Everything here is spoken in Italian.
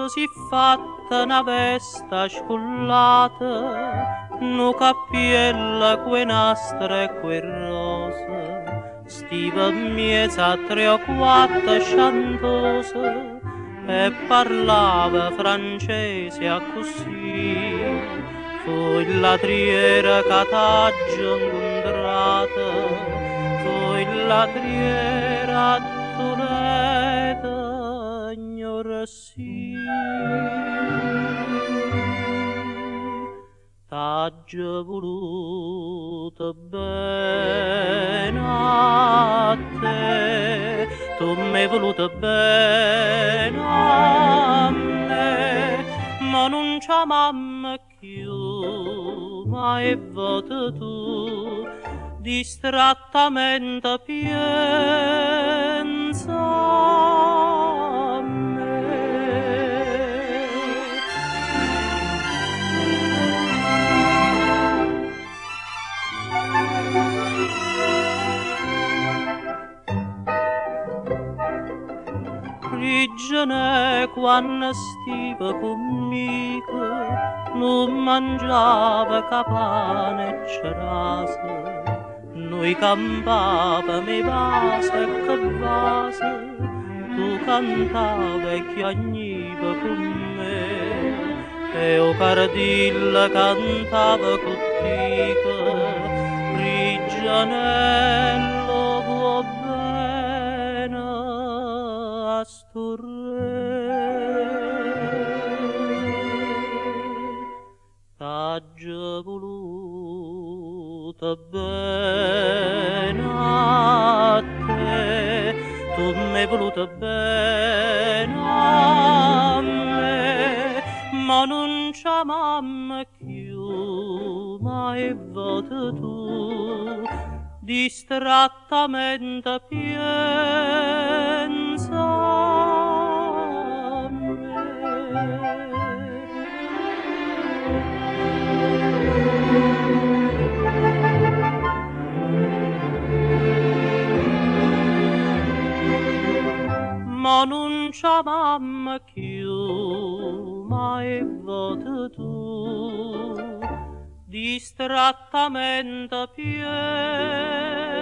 si fatta una vesta scullata, nu cappiella quei nastri e quei rose, stiva miezza 3 o 4 sciantose e parlava francese a così. Fu il latriera che t'aggia incontrata, fu il latriera tuleta ignora sì. T'aggia voluto bene a te, tu m'hai voluto bene a me, ma non c'è mamma più, ma è vota tu, distrattamente pensa a me. Prigione quando stiva conmigo, non mangiava capane e cerase, noi campava me vase e che vase, tu cantava e chiagniva con me, e o cardilla cantava contigo, prigianello vuol bene a sto re. T'aggia voluta bene a te, tu m'hai voluta bene a me, ma non c'è mamma più, ma è vota tu, distrattamente pensa a me. Ma non c'è mamma più, ma è vota tu, distrattamente pensa